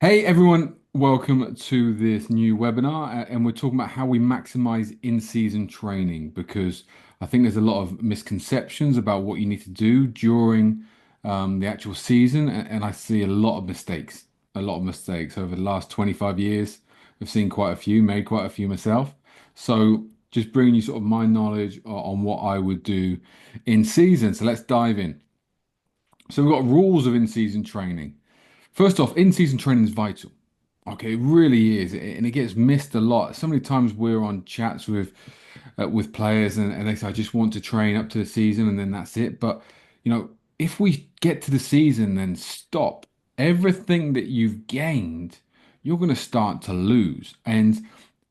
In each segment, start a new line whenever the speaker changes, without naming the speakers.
Hey everyone, welcome to this new webinar, and we're talking about how we maximize in-season training because I think there's a lot of misconceptions about what you need to do during the actual season, and I see a lot of mistakes over the last 25 years. I've seen quite a few, made quite a few myself. So just bringing you sort of my knowledge on what I would do in season. So let's dive in. So we've got rules of in-season training. First off, in-season training is vital. Okay, it really is, and it gets missed a lot. So many times we're on chats with players, and they say, "I just want to train up to the season, and then that's it." But if we get to the season, then stop. Everything that you've gained, you're going to start to lose. And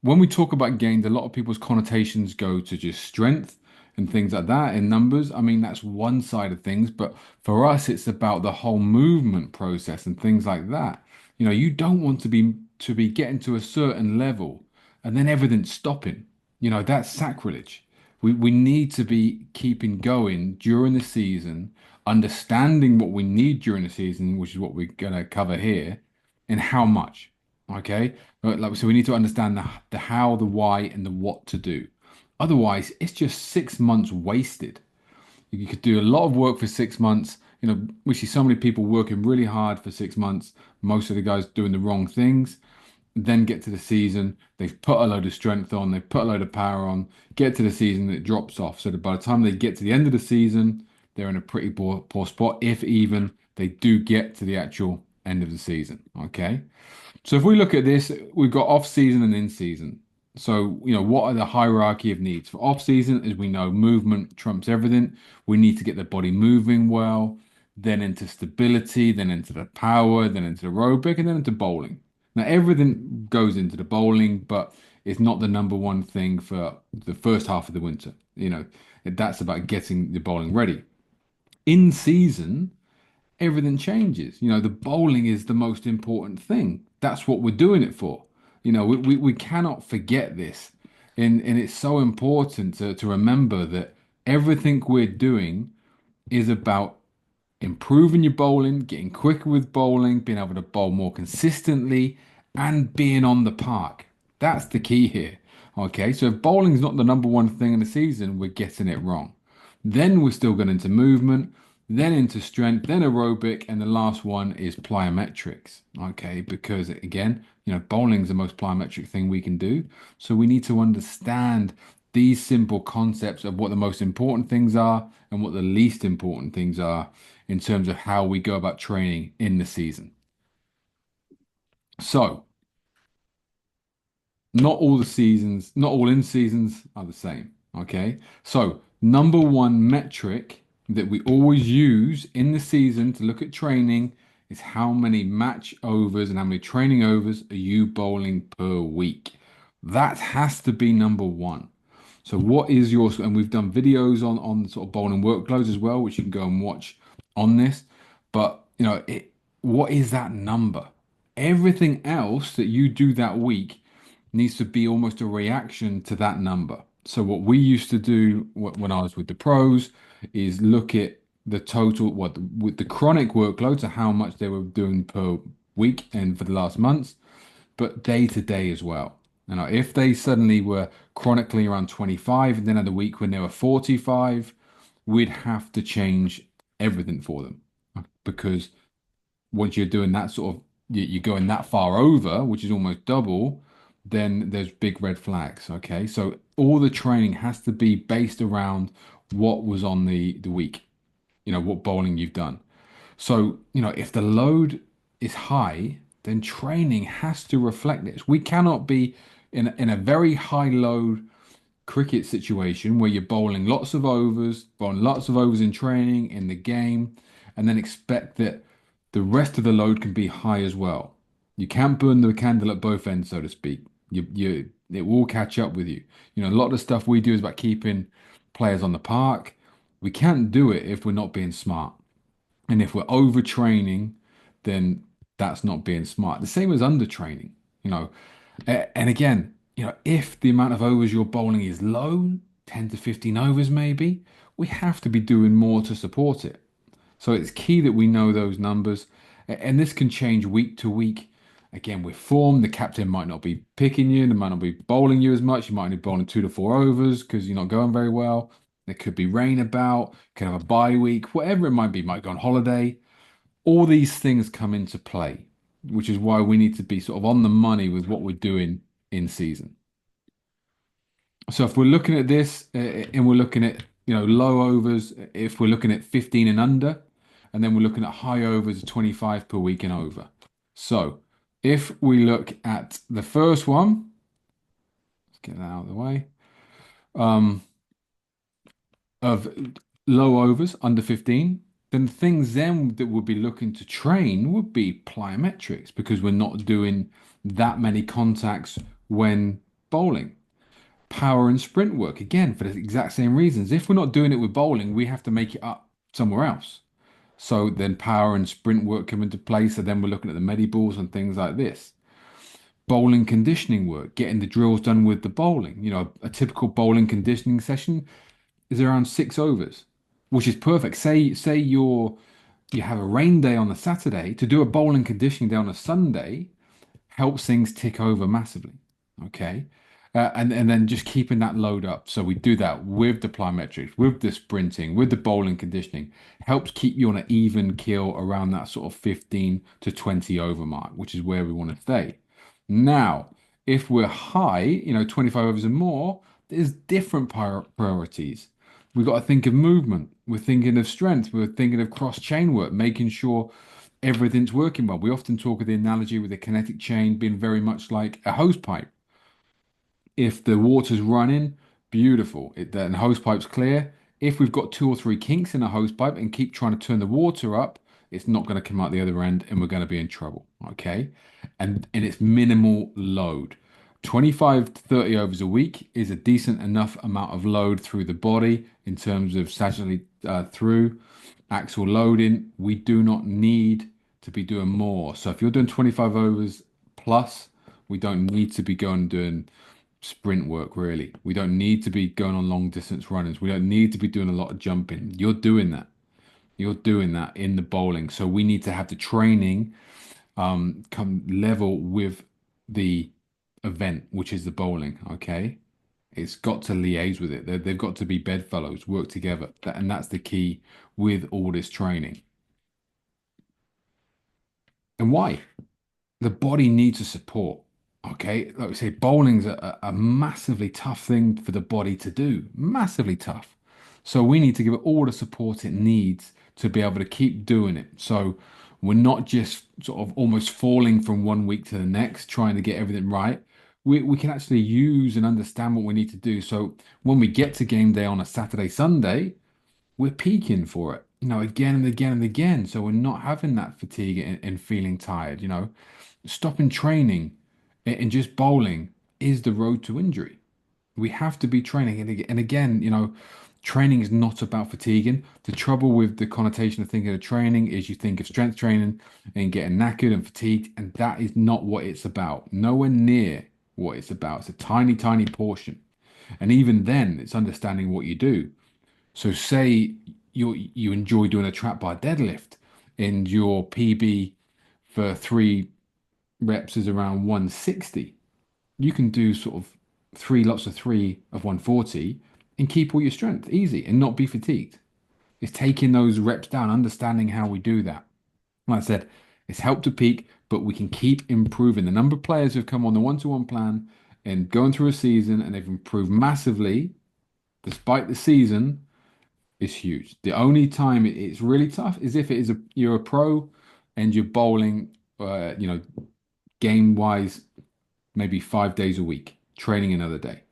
when we talk about gained, a lot of people's connotations go to just strength and things like that in numbers. I mean, that's one side of things, but for us, it's about the whole movement process and things like that. You don't want to be getting to a certain level and then everything's stopping. That's sacrilege. We need to be keeping going during the season, understanding what we need during the season, which is what we're going to cover here, and how much. Okay. So we need to understand the how, the why, and the what to do. Otherwise, it's just 6 months wasted. You could do a lot of work for 6 months. We see so many people working really hard for 6 months. Most of the guys doing the wrong things. Then get to the season, they've put a load of strength on, they've put a load of power on, get to the season, it drops off. So that by the time they get to the end of the season, they're in a pretty poor spot, if even they do get to the actual end of the season. Okay. So if we look at this, we've got off season and in season. So, what are the hierarchy of needs? For off season, as we know, movement trumps everything. We need to get the body moving well, then into stability, then into the power, then into aerobic, and then into bowling. Now, everything goes into the bowling, but it's not the number one thing for the first half of the winter. That's about getting the bowling ready. In season, everything changes. The bowling is the most important thing. That's what we're doing it for. We cannot forget this. And it's so important to remember that everything we're doing is about improving your bowling, getting quicker with bowling, being able to bowl more consistently, and being on the park. That's the key here. Okay, so if bowling's not the number one thing in the season, we're getting it wrong. Then we're still going into movement, then into strength, then aerobic, and the last one is plyometrics. Okay, because again, bowling's the most plyometric thing we can do. So we need to understand these simple concepts of what the most important things are and what the least important things are in terms of how we go about training in the season. So, not all in seasons are the same. Okay. So, number one metric that we always use in the season to look at training is how many match overs and how many training overs are you bowling per week. That has to be number one. So what is your, and we've done videos on sort of bowling workloads as well, which you can go and watch on this. But what is that number? Everything else that you do that week needs to be almost a reaction to that number. So what we used to do when I was with the pros is look at the total, what with the chronic workload, so how much they were doing per week and for the last months, but day to day as well. If they suddenly were chronically around 25 and then had a week when they were 45, we'd have to change everything for them because once you're doing that sort of, you're going that far over, which is almost double, then there's big red flags. Okay. So all the training has to be based around what was on the week, what bowling you've done. So, if the load is high, then training has to reflect this. We cannot be in a very high load cricket situation where you're bowling lots of overs in training, in the game, and then expect that the rest of the load can be high as well. You can't burn the candle at both ends, so to speak. It will catch up with you. A lot of the stuff we do is about keeping players on the park. We can't do it if we're not being smart. And if we're overtraining, then that's not being smart. The same as undertraining, you know. And again, if the amount of overs you're bowling is low, 10 to 15 overs maybe, we have to be doing more to support it. So it's key that we know those numbers. And this can change week to week. Again, with form, the captain might not be picking you, they might not be bowling you as much. You might only be bowling 2 to 4 overs because you're not going very well. There could be rain about, could have a bye week, whatever it might be, might go on holiday. All these things come into play, which is why we need to be sort of on the money with what we're doing in season. So if we're looking at this and we're looking at, low overs, if we're looking at 15 and under, and then we're looking at high overs of 25 per week and over. So if we look at the first one, let's get that out of the way, um, of low overs under 15, then things then that we'll be looking to train would be plyometrics because we're not doing that many contacts when bowling. Power and sprint work again for the exact same reasons. If we're not doing it with bowling, we have to make it up somewhere else. So then power and sprint work come into play. So then we're looking at the medi balls and things like this. Bowling conditioning work, getting the drills done with the bowling. A typical bowling conditioning session is around 6 overs, which is perfect. Say you have a rain day on a Saturday, to do a bowling conditioning day on a Sunday helps things tick over massively. Okay. And then just keeping that load up. So we do that with the plyometrics, with the sprinting, with the bowling conditioning, helps keep you on an even keel around that sort of 15 to 20 over mark, which is where we want to stay. Now, if we're high, 25 overs and more, there's different priorities. We've got to think of movement. We're thinking of strength. We're thinking of cross chain work, making sure everything's working well. We often talk of the analogy with the kinetic chain being very much like a hose pipe. If the water's running, beautiful. The hose pipe's clear. If we've got 2 or 3 kinks in a hose pipe and keep trying to turn the water up, it's not going to come out the other end and we're going to be in trouble. Okay. And it's minimal load. 25 to 30 overs a week is a decent enough amount of load through the body in terms of sagitally through axle loading. We do not need to be doing more. So if you're doing 25 overs plus, we don't need to be going and doing sprint work really. We don't need to be going on long distance runnings. We don't need to be doing a lot of jumping. You're doing that. You're doing that in the bowling. So we need to have the training come level with the event, which is the bowling. Okay. It's got to liaise with it. They've got to be bedfellows, work together. And that's the key with all this training. And why? The body needs a support. Okay, like we say, bowling's a massively tough thing for the body to do, massively tough. So we need to give it all the support it needs to be able to keep doing it. So we're not just sort of almost falling from one week to the next, trying to get everything right. We can actually use and understand what we need to do. So when we get to game day on a Saturday, Sunday, we're peaking for it, again and again and again. So we're not having that fatigue and feeling tired, stopping training and just bowling is the road to injury. We have to be training. And again, training is not about fatiguing. The trouble with the connotation of thinking of training is you think of strength training and getting knackered and fatigued, and that is not what it's about. Nowhere near what it's about. It's a tiny, tiny portion. And even then, it's understanding what you do. So say you enjoy doing a trap bar deadlift and your PB for 3 reps is around 160. You can do sort of 3 lots of 3 of 140 and keep all your strength easy and not be fatigued. It's taking those reps down, understanding how we do that. Like I said, it's helped to peak, but we can keep improving. The number of players who've come on the one-to-one plan and going through a season and they've improved massively despite the season is huge. The only time it's really tough is if it is you're a pro and you're bowling, game wise, maybe 5 days a week, training another day.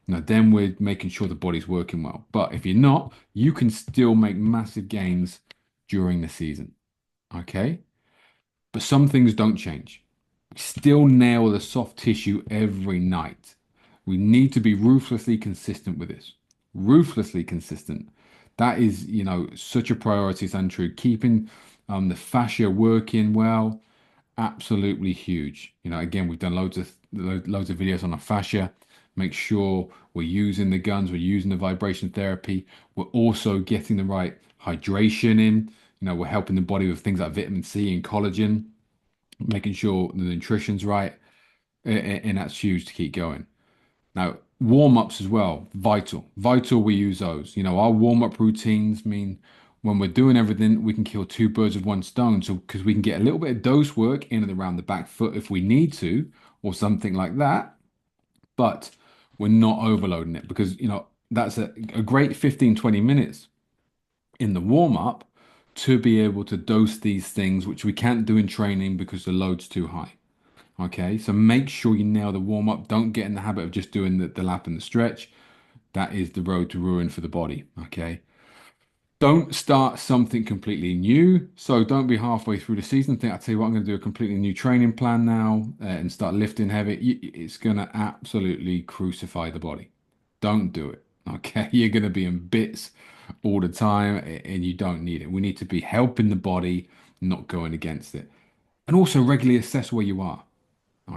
Now, then we're making sure the body's working well. But if you're not, you can still make massive gains during the season. Okay. But some things don't change. We still nail the soft tissue every night. We need to be ruthlessly consistent with this. Ruthlessly consistent. That is, such a priority, Andrew. Keeping the fascia working well, absolutely huge. Again, we've done loads of videos on the fascia. Make sure we're using the guns, we're using the vibration therapy. We're also getting the right hydration in. We're helping the body with things like vitamin C and collagen. making sure the nutrition's right, and that's huge to keep going. Now, warm-ups as well, vital. Vital, we use those. Our warm-up routines mean when we're doing everything, we can kill two birds with one stone. So, because we can get a little bit of dose work in and around the back foot if we need to, or something like that, but we're not overloading it because, that's a great 15, 20 minutes in the warm-up to be able to dose these things, which we can't do in training because the load's too high. Okay, so make sure you nail the warm up. Don't get in the habit of just doing the lap and the stretch. That is the road to ruin for the body. Okay, don't start something completely new. So don't be halfway through the season. Think, I tell you what, I'm going to do a completely new training plan now and start lifting heavy. It's going to absolutely crucify the body. Don't do it. Okay, you're going to be in bits all the time and you don't need it. We need to be helping the body, not going against it. And also regularly assess where you are.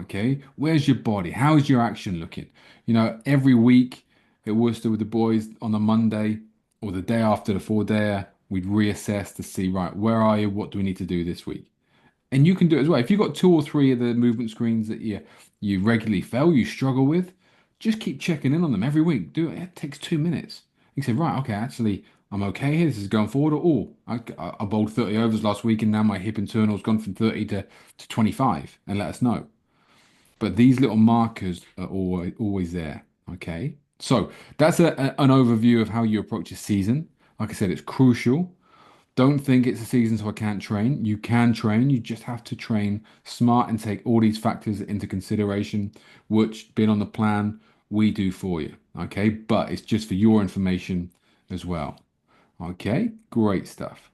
Okay, where's your body? How's your action looking? Every week at Worcester with the boys on a Monday or the day after the 4 day, we'd reassess to see, right, where are you? What do we need to do this week? And you can do it as well. If you've got two or three of the movement screens that you regularly fail, you struggle with, just keep checking in on them every week. Do it. It takes 2 minutes. You can say, right, okay, actually, I'm okay here. This is going forward. Or, I bowled 30 overs last week and now my hip internal's gone from 30 to 25, and let us know. But these little markers are always there. Okay. So that's an overview of how you approach a season. Like I said, it's crucial. Don't think it's a season so I can't train. You can train. You just have to train smart and take all these factors into consideration, which, being on the plan, we do for you. Okay. But it's just for your information as well. Okay. Great stuff.